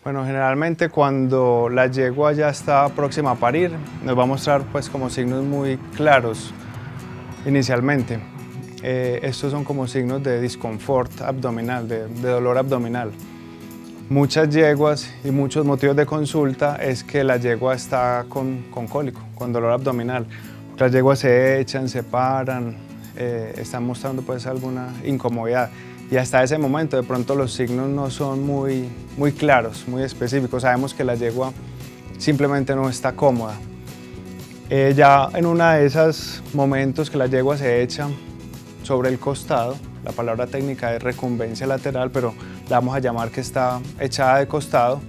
Bueno, generalmente cuando la yegua ya está próxima a parir, nos va a mostrar pues como signos muy claros inicialmente. Estos son como signos de disconfort abdominal, de dolor abdominal. Muchas yeguas y muchos motivos de consulta es que la yegua está con cólico, con dolor abdominal. Las yeguas se echan, se paran, están mostrando pues alguna incomodidad. Y hasta ese momento de pronto los signos no son muy claros, muy específicos. Sabemos que la yegua simplemente no está cómoda. Ya en uno de esos momentos que la yegua se echa sobre el costado, la palabra técnica es recumbencia lateral, pero la vamos a llamar que está echada de costado,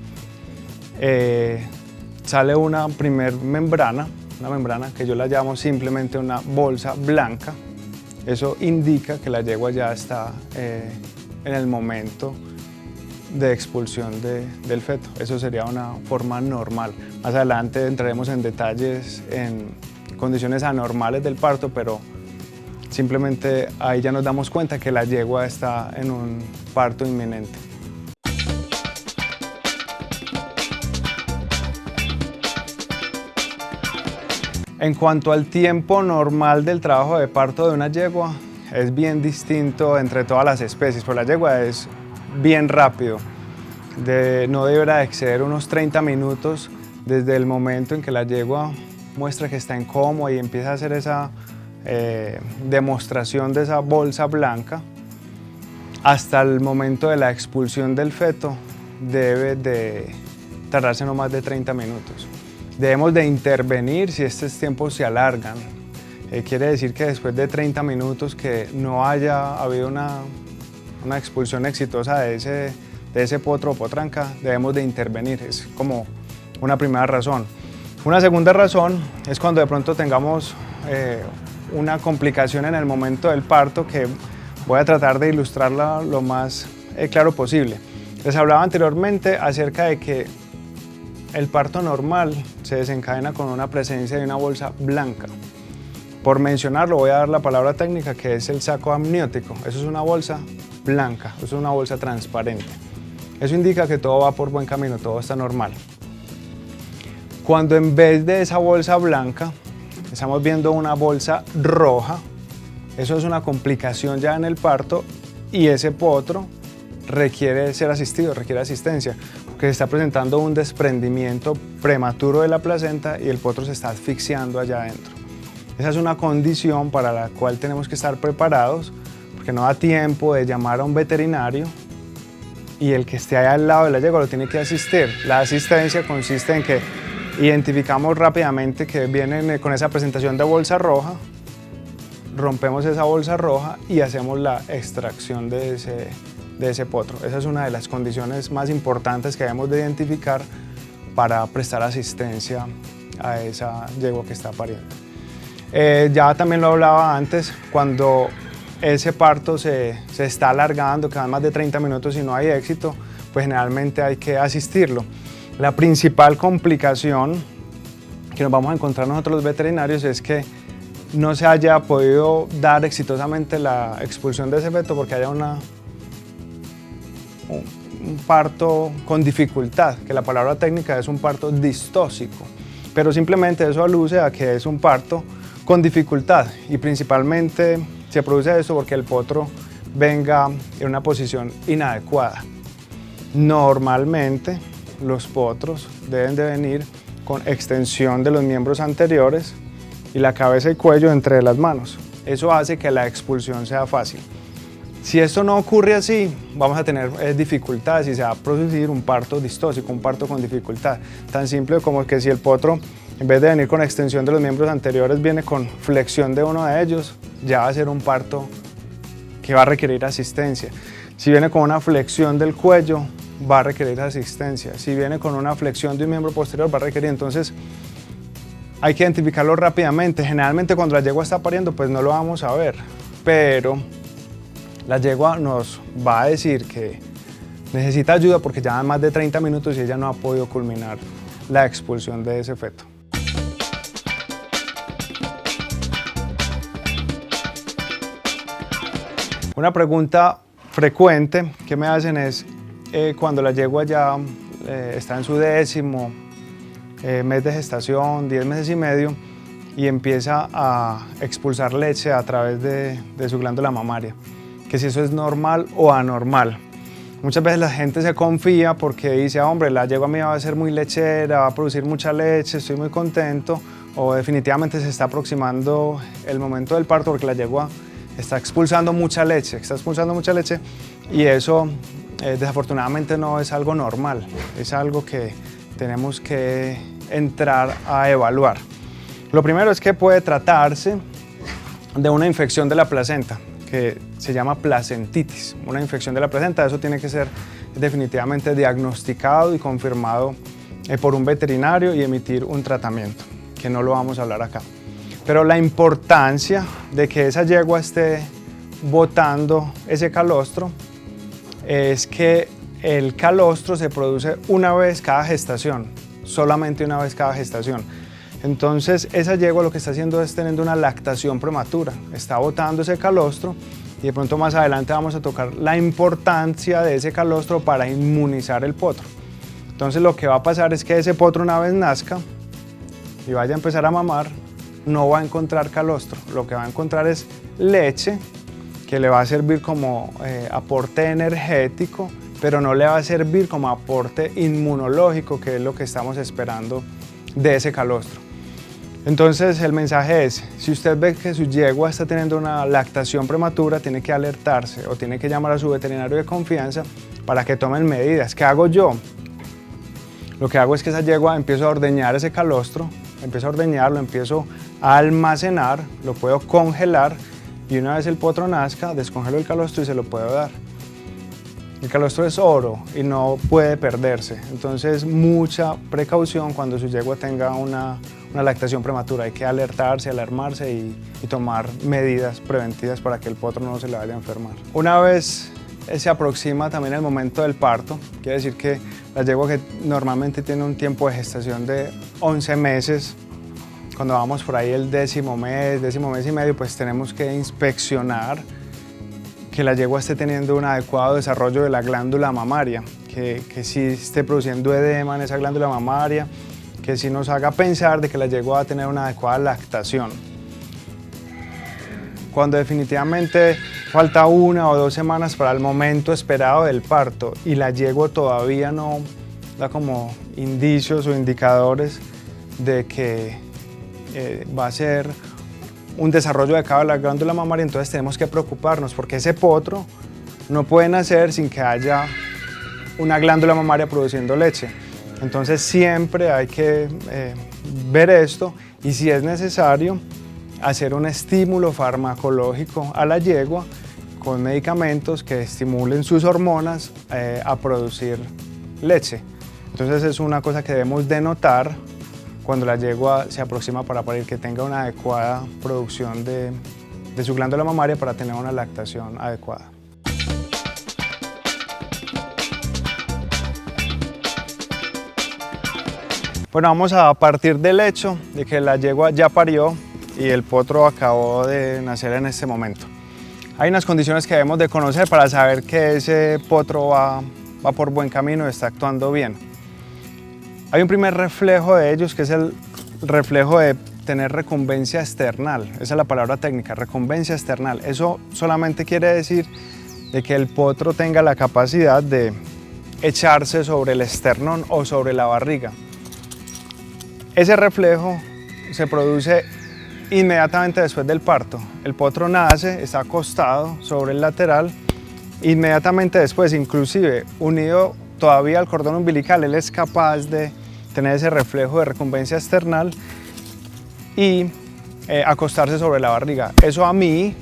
sale una primer membrana, una membrana que yo la llamo simplemente una bolsa blanca. Eso indica que la yegua ya está en el momento de expulsión del feto. Eso sería una forma normal. Más adelante entraremos en detalles en condiciones anormales del parto, pero simplemente ahí ya nos damos cuenta que la yegua está en un parto inminente. En cuanto al tiempo normal del trabajo de parto de una yegua, es bien distinto entre todas las especies, pero la yegua es bien rápido. No deberá exceder unos 30 minutos desde el momento en que la yegua muestra que está en coma y empieza a hacer esa demostración de esa bolsa blanca hasta el momento de la expulsión del feto. Debe de tardarse no más de 30 minutos. Debemos de intervenir si estos tiempos se alargan. Quiere decir que después de 30 minutos que no haya habido una expulsión exitosa de ese potro o potranca, debemos de intervenir. Es como una primera razón. Una segunda razón es cuando de pronto tengamos una complicación en el momento del parto, que voy a tratar de ilustrarla lo más claro posible. Les hablaba anteriormente acerca de que el parto normal se desencadena con una presencia de una bolsa blanca. Por mencionarlo, voy a dar la palabra técnica que es el saco amniótico. Eso es una bolsa blanca, eso es una bolsa transparente. Eso indica que todo va por buen camino, todo está normal. Cuando en vez de esa bolsa blanca estamos viendo una bolsa roja, eso es una complicación ya en el parto y ese potro requiere ser asistido, requiere asistencia, porque se está presentando un desprendimiento prematuro de la placenta y el potro se está asfixiando allá adentro. Esa es una condición para la cual tenemos que estar preparados, porque no da tiempo de llamar a un veterinario y el que esté ahí al lado de la yegua lo tiene que asistir. La asistencia consiste en que identificamos rápidamente que vienen con esa presentación de bolsa roja, rompemos esa bolsa roja y hacemos la extracción de ese potro. Esa es una de las condiciones más importantes que debemos de identificar para prestar asistencia a esa yegua que está pariendo. Ya también lo hablaba antes, cuando ese parto se está alargando, que van más de 30 minutos y no hay éxito, pues generalmente hay que asistirlo. La principal complicación que nos vamos a encontrar nosotros los veterinarios es que no se haya podido dar exitosamente la expulsión de ese feto porque haya un parto con dificultad, que la palabra técnica es un parto distóxico, pero simplemente eso alude a que es un parto con dificultad y principalmente se produce esto porque el potro venga en una posición inadecuada. Normalmente los potros deben de venir con extensión de los miembros anteriores y la cabeza y cuello entre las manos. Eso hace que la expulsión sea fácil. Si esto no ocurre así, vamos a tener dificultades y se va a producir un parto distóxico, un parto con dificultad. Tan simple como que si el potro, en vez de venir con extensión de los miembros anteriores, viene con flexión de uno de ellos, ya va a ser un parto que va a requerir asistencia. Si viene con una flexión del cuello, va a requerir asistencia. Si viene con una flexión de un miembro posterior, va a requerir. Entonces, hay que identificarlo rápidamente. Generalmente cuando la yegua está pariendo, pues no lo vamos a ver, pero la yegua nos va a decir que necesita ayuda porque ya van más de 30 minutos y ella no ha podido culminar la expulsión de ese feto. Una pregunta frecuente que me hacen es cuando la yegua ya está en su 10º mes de gestación, 10 meses y medio, y empieza a expulsar leche a través de su glándula mamaria, que si eso es normal o anormal. Muchas veces la gente se confía porque dice, hombre, la yegua mía va a ser muy lechera, va a producir mucha leche, estoy muy contento, o definitivamente se está aproximando el momento del parto porque la yegua está expulsando mucha leche, y eso desafortunadamente no es algo normal, es algo que tenemos que entrar a evaluar. Lo primero es que puede tratarse de una infección de la placenta, que se llama placentitis, una infección de la placenta. Eso tiene que ser definitivamente diagnosticado y confirmado por un veterinario y emitir un tratamiento, que no lo vamos a hablar acá. Pero la importancia de que esa yegua esté botando ese calostro es que el calostro se produce una vez cada gestación, solamente una vez cada gestación. Entonces esa yegua lo que está haciendo es teniendo una lactación prematura, está botando ese calostro, y de pronto más adelante vamos a tocar la importancia de ese calostro para inmunizar el potro. Entonces lo que va a pasar es que ese potro, una vez nazca y vaya a empezar a mamar, no va a encontrar calostro, lo que va a encontrar es leche, que le va a servir como aporte energético, pero no le va a servir como aporte inmunológico, que es lo que estamos esperando de ese calostro. Entonces el mensaje es, si usted ve que su yegua está teniendo una lactación prematura, tiene que alertarse o tiene que llamar a su veterinario de confianza para que tomen medidas. ¿Qué hago yo? Lo que hago es que esa yegua empiezo a ordeñar ese calostro, empiezo a ordeñarlo, empiezo a almacenar, lo puedo congelar, y una vez el potro nazca, descongelo el calostro y se lo puedo dar. El calostro es oro y no puede perderse, entonces mucha precaución cuando su yegua tenga una lactación prematura. Hay que alertarse, alarmarse y tomar medidas preventivas para que el potro no se le vaya a enfermar. Una vez se aproxima también el momento del parto, quiere decir que la yegua, que normalmente tiene un tiempo de gestación de 11 meses, cuando vamos por ahí el 10º mes y medio, pues tenemos que inspeccionar que la yegua esté teniendo un adecuado desarrollo de la glándula mamaria, que sí esté produciendo edema en esa glándula mamaria, que sí nos haga pensar de que la yegua va a tener una adecuada lactación. Cuando definitivamente falta 1 o 2 semanas para el momento esperado del parto y la yegua todavía no da como indicios o indicadores de que va a ser un desarrollo adecuado de la glándula mamaria, entonces tenemos que preocuparnos, porque ese potro no puede nacer sin que haya una glándula mamaria produciendo leche. Entonces siempre hay que ver esto, y si es necesario hacer un estímulo farmacológico a la yegua con medicamentos que estimulen sus hormonas a producir leche. Entonces es una cosa que debemos de notar cuando la yegua se aproxima para parir, que tenga una adecuada producción de su glándula mamaria para tener una lactación adecuada. Bueno, vamos a partir del hecho de que la yegua ya parió y el potro acabó de nacer en este momento. Hay unas condiciones que debemos de conocer para saber que ese potro va por buen camino y está actuando bien. Hay un primer reflejo de ellos, que es el reflejo de tener recumbencia esternal. Esa es la palabra técnica, recumbencia esternal. Eso solamente quiere decir de que el potro tenga la capacidad de echarse sobre el esternón o sobre la barriga. Ese reflejo se produce inmediatamente después del parto. El potro nace, está acostado sobre el lateral, inmediatamente después, inclusive unido todavía al cordón umbilical, él es capaz de tener ese reflejo de recumbencia esternal y acostarse sobre la barriga. Eso a mí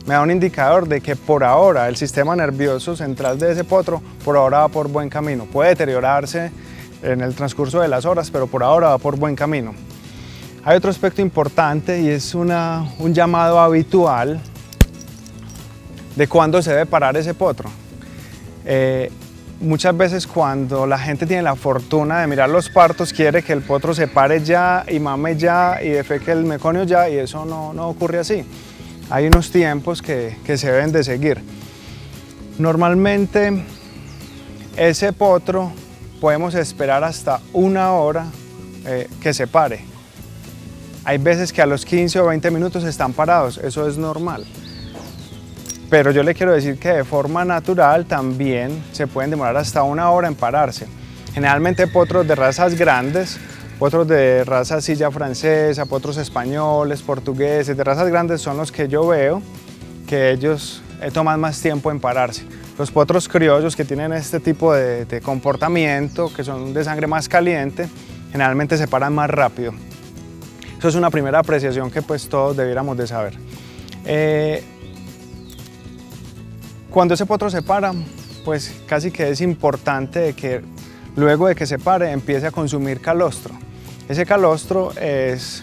me da un indicador de que por ahora el sistema nervioso central de ese potro por ahora va por buen camino. Puede deteriorarse en el transcurso de las horas, pero por ahora va por buen camino. Hay otro aspecto importante, y es un llamado habitual de cuándo se debe parar ese potro. Muchas veces cuando la gente tiene la fortuna de mirar los partos, quiere que el potro se pare ya y mame ya y defeque el meconio ya, y eso no ocurre así. Hay unos tiempos que se deben de seguir. Normalmente ese potro podemos esperar hasta 1 hora que se pare. Hay veces que a los 15 o 20 minutos están parados, eso es normal. Pero yo le quiero decir que de forma natural también se pueden demorar hasta 1 hora en pararse. Generalmente potros de razas grandes, potros de raza silla francesa, potros españoles, portugueses, de razas grandes son los que yo veo que ellos toman más tiempo en pararse. Los potros criollos que tienen este tipo de comportamiento, que son de sangre más caliente, generalmente se paran más rápido. Eso es una primera apreciación que pues todos debiéramos de saber. Cuando ese potro se para, pues casi que es importante que luego de que se pare empiece a consumir calostro. Ese calostro es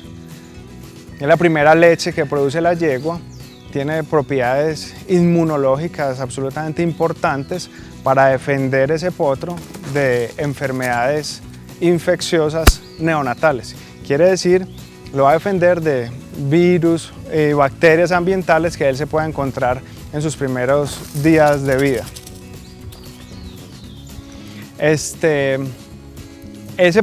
la primera leche que produce la yegua, tiene propiedades inmunológicas absolutamente importantes para defender ese potro de enfermedades infecciosas neonatales. Quiere decir, lo va a defender de virus y bacterias ambientales que él se pueda encontrar en sus primeros días de vida. Ese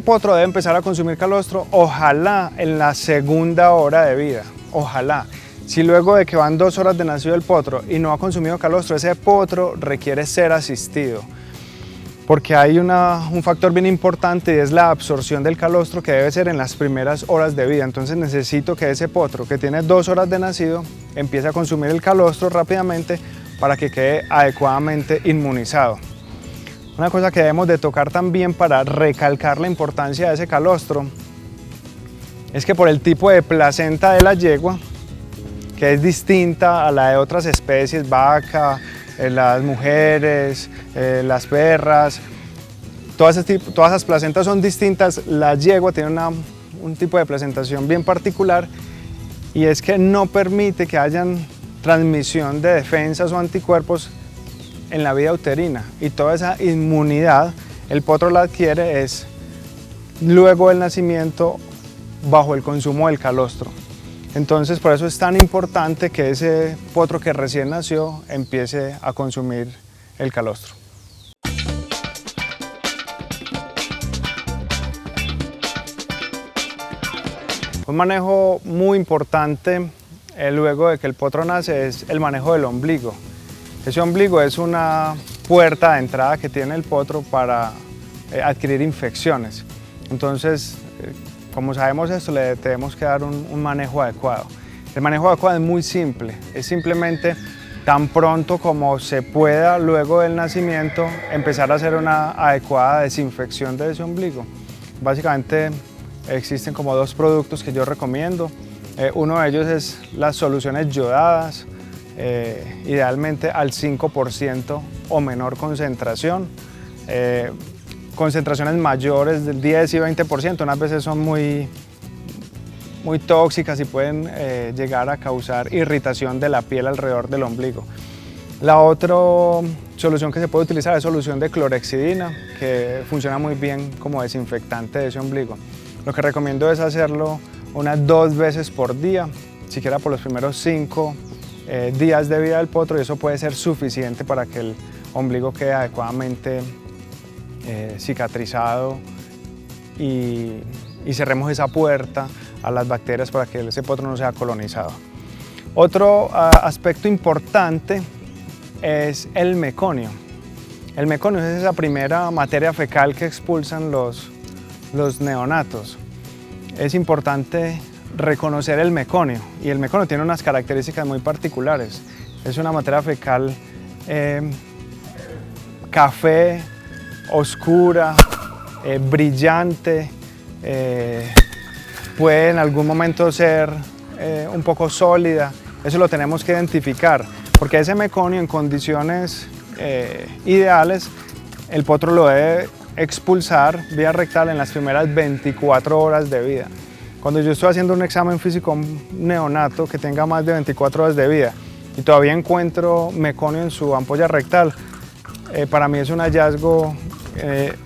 potro debe empezar a consumir calostro, ojalá en la segunda hora de vida, ojalá. Si luego de que van 2 horas de nacido el potro y no ha consumido calostro, ese potro requiere ser asistido. Porque hay un factor bien importante y es la absorción del calostro que debe ser en las primeras horas de vida. Entonces necesito que ese potro que tiene 2 horas de nacido empiece a consumir el calostro rápidamente para que quede adecuadamente inmunizado. Una cosa que debemos de tocar también para recalcar la importancia de ese calostro es que por el tipo de placenta de la yegua, que es distinta a la de otras especies, vaca, las mujeres, las perras, todas esas placentas son distintas. La yegua tiene un tipo de presentación bien particular y es que no permite que hayan transmisión de defensas o anticuerpos en la vía uterina, y toda esa inmunidad el potro la adquiere es luego del nacimiento bajo el consumo del calostro. Entonces por eso es tan importante que ese potro que recién nació empiece a consumir el calostro. Un manejo muy importante luego de que el potro nace es el manejo del ombligo. Ese ombligo es una puerta de entrada que tiene el potro para adquirir infecciones. Entonces, como sabemos esto, le tenemos que dar un manejo adecuado. El manejo adecuado es muy simple, es simplemente tan pronto como se pueda luego del nacimiento empezar a hacer una adecuada desinfección de ese ombligo. Básicamente existen como 2 productos que yo recomiendo. Uno de ellos es las soluciones yodadas, idealmente al 5% o menor concentración. Concentraciones mayores del 10 y 20%, unas veces son muy tóxicas y pueden llegar a causar irritación de la piel alrededor del ombligo. La otra solución que se puede utilizar es solución de clorhexidina, que funciona muy bien como desinfectante de ese ombligo. Lo que recomiendo es hacerlo unas 2 veces por día, siquiera por los primeros 5 días de vida del potro, y eso puede ser suficiente para que el ombligo quede adecuadamente cicatrizado y cerremos esa puerta a las bacterias para que ese potro no sea colonizado. Otro aspecto importante es el meconio. El meconio es esa primera materia fecal que expulsan los neonatos. Es importante reconocer el meconio, y el meconio tiene unas características muy particulares. Es una materia fecal café, oscura, brillante, puede en algún momento ser un poco sólida. Eso lo tenemos que identificar, porque ese meconio en condiciones ideales el potro lo debe expulsar vía rectal en las primeras 24 horas de vida. Cuando yo estoy haciendo un examen físico a un neonato que tenga más de 24 horas de vida y todavía encuentro meconio en su ampolla rectal, para mí es un hallazgo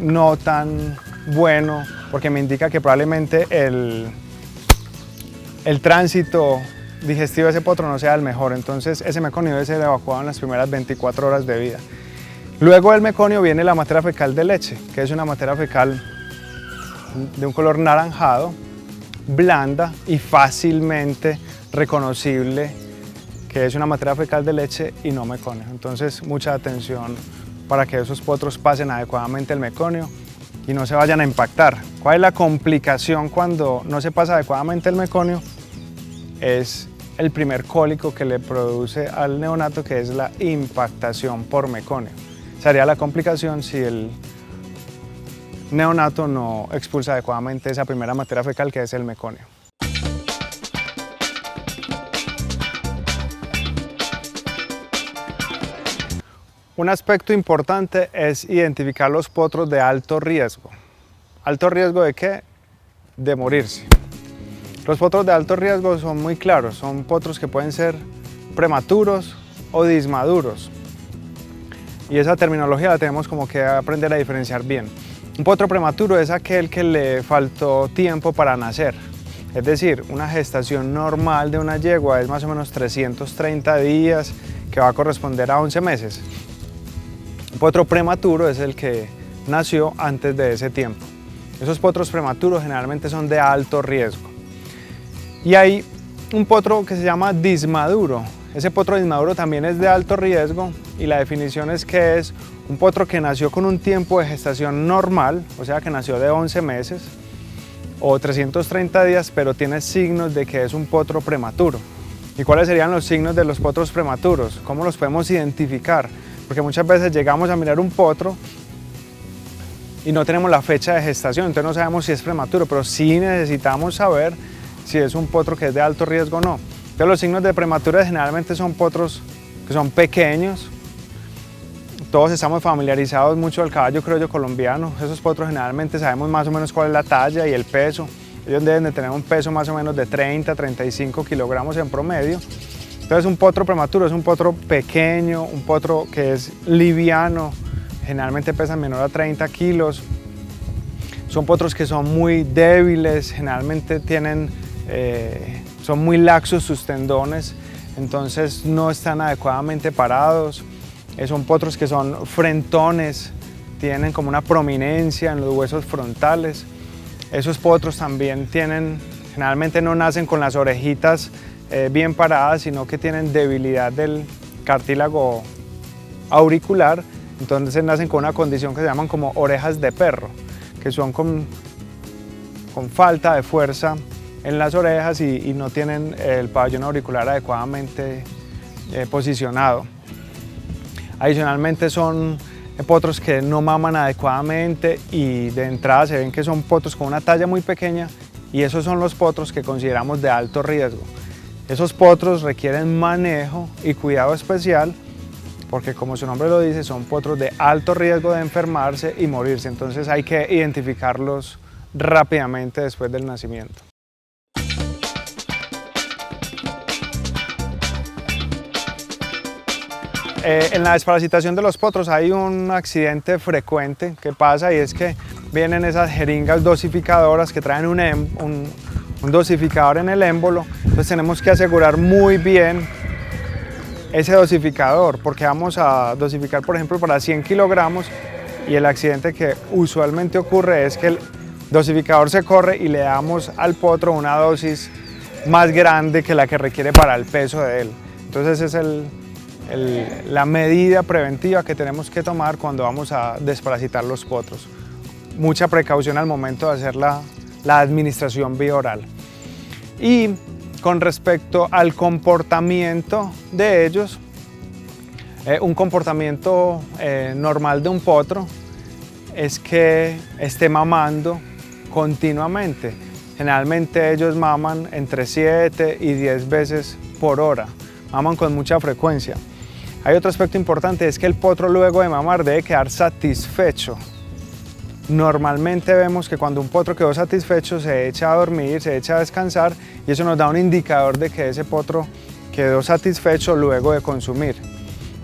no tan bueno, porque me indica que probablemente el tránsito digestivo de ese potro no sea el mejor. Entonces ese meconio debe ser evacuado en las primeras 24 horas de vida. Luego del meconio viene la materia fecal de leche, que es una materia fecal de un color naranjado, blanda y fácilmente reconocible, que es una materia fecal de leche y no meconio. Entonces, mucha atención para que esos potros pasen adecuadamente el meconio y no se vayan a impactar. ¿Cuál es la complicación cuando no se pasa adecuadamente el meconio? Es el primer cólico que le produce al neonato, que es la impactación por meconio. Sería la complicación si el neonato no expulsa adecuadamente esa primera materia fecal, que es el meconio. Un aspecto importante es identificar los potros de alto riesgo. ¿Alto riesgo de qué? De morirse. Los potros de alto riesgo son muy claros, son potros que pueden ser prematuros o dismaduros. Y esa terminología la tenemos como que aprender a diferenciar bien. Un potro prematuro es aquel que le faltó tiempo para nacer. Es decir, una gestación normal de una yegua es más o menos 330 días, que va a corresponder a 11 meses. Un potro prematuro es el que nació antes de ese tiempo. Esos potros prematuros generalmente son de alto riesgo. Y hay un potro que se llama dismaduro. Ese potro dismaduro también es de alto riesgo y la definición es que es un potro que nació con un tiempo de gestación normal, o sea que nació de 11 meses o 330 días, pero tiene signos de que es un potro prematuro. ¿Y cuáles serían los signos de los potros prematuros? ¿Cómo los podemos identificar? Porque muchas veces llegamos a mirar un potro y no tenemos la fecha de gestación, entonces no sabemos si es prematuro, pero sí necesitamos saber si es un potro que es de alto riesgo o no. Entonces los signos de prematura generalmente son potros que son pequeños. Todos estamos familiarizados mucho del caballo criollo colombiano. Esos potros generalmente sabemos más o menos cuál es la talla y el peso. Ellos deben de tener un peso más o menos de 30-35 kilogramos en promedio. Entonces un potro prematuro es un potro pequeño, un potro que es liviano, generalmente pesan menor a 30 kilos. Son potros que son muy débiles, generalmente son muy laxos sus tendones, entonces no están adecuadamente parados. Son potros que son frentones, tienen como una prominencia en los huesos frontales. Esos potros también generalmente no nacen con las orejitas bien paradas, sino que tienen debilidad del cartílago auricular, entonces nacen con una condición que se llaman como orejas de perro, que son con falta de fuerza en las orejas y no tienen el pabellón auricular adecuadamente posicionado. Adicionalmente son potros que no maman adecuadamente y de entrada se ven que son potros con una talla muy pequeña y esos son los potros que consideramos de alto riesgo. Esos potros requieren manejo y cuidado especial porque, como su nombre lo dice, son potros de alto riesgo de enfermarse y morirse, entonces hay que identificarlos rápidamente después del nacimiento. En la desparasitación de los potros hay un accidente frecuente que pasa y es que vienen esas jeringas dosificadoras que traen un dosificador en el émbolo, entonces tenemos que asegurar muy bien ese dosificador porque vamos a dosificar, por ejemplo, para 100 kilogramos y el accidente que usualmente ocurre es que el dosificador se corre y le damos al potro una dosis más grande que la que requiere para el peso de él. Entonces esa es la medida preventiva que tenemos que tomar cuando vamos a desparasitar los potros. Mucha precaución al momento de hacer la administración bioral. Y con respecto al comportamiento de ellos, un comportamiento normal de un potro es que esté mamando continuamente. Generalmente ellos maman entre 7 y 10 veces por hora, maman con mucha frecuencia. Hay otro aspecto importante, es que el potro luego de mamar debe quedar satisfecho. Normalmente vemos que cuando un potro quedó satisfecho se echa a dormir, se echa a descansar y eso nos da un indicador de que ese potro quedó satisfecho luego de consumir.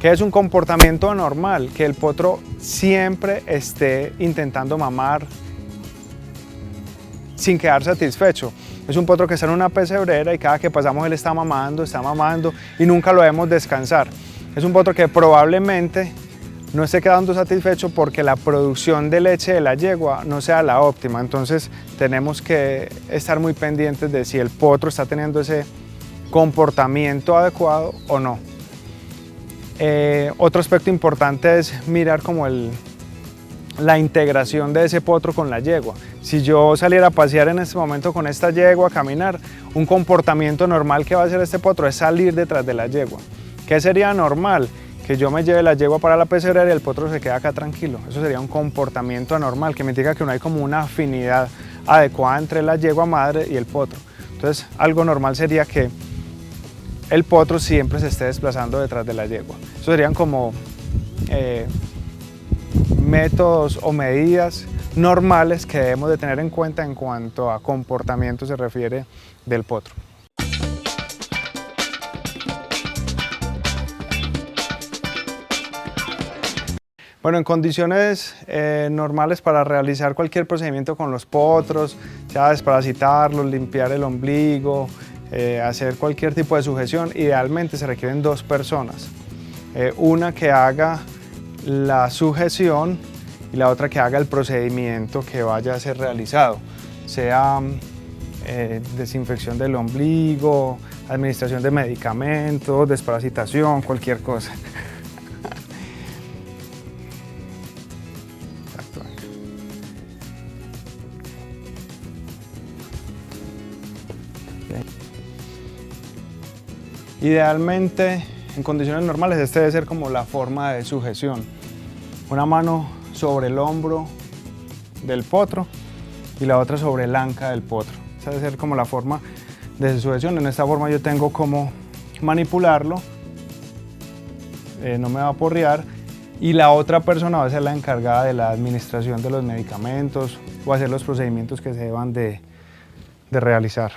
¿Qué es un comportamiento anormal? Que el potro siempre esté intentando mamar sin quedar satisfecho. Es un potro que está en una pesebrera y cada que pasamos él está mamando y nunca lo vemos descansar. Es un potro que probablemente no esté quedando satisfecho porque la producción de leche de la yegua no sea la óptima. Entonces tenemos que estar muy pendientes de si el potro está teniendo ese comportamiento adecuado o no. Otro aspecto importante es mirar como la integración de ese potro con la yegua. Si yo saliera a pasear en este momento con esta yegua, a caminar, un comportamiento normal que va a hacer este potro es salir detrás de la yegua. ¿Qué sería normal? Que yo me lleve la yegua para la pesebrera y el potro se queda acá tranquilo. Eso sería un comportamiento anormal, que me indica que no hay como una afinidad adecuada entre la yegua madre y el potro. Entonces, algo normal sería que el potro siempre se esté desplazando detrás de la yegua. Eso serían como métodos o medidas normales que debemos de tener en cuenta en cuanto a comportamiento se refiere del potro. Bueno, en condiciones normales para realizar cualquier procedimiento con los potros, sea desparasitarlos, limpiar el ombligo, hacer cualquier tipo de sujeción, idealmente se requieren 2 personas. Una que haga la sujeción y la otra que haga el procedimiento que vaya a ser realizado, sea desinfección del ombligo, administración de medicamentos, desparasitación, cualquier cosa. Idealmente, en condiciones normales, este debe ser como la forma de sujeción. Una mano sobre el hombro del potro y la otra sobre el anca del potro. Esa debe ser como la forma de sujeción. En esta forma yo tengo como manipularlo, no me va a porrear, y la otra persona va a ser la encargada de la administración de los medicamentos o hacer los procedimientos que se deban de realizar.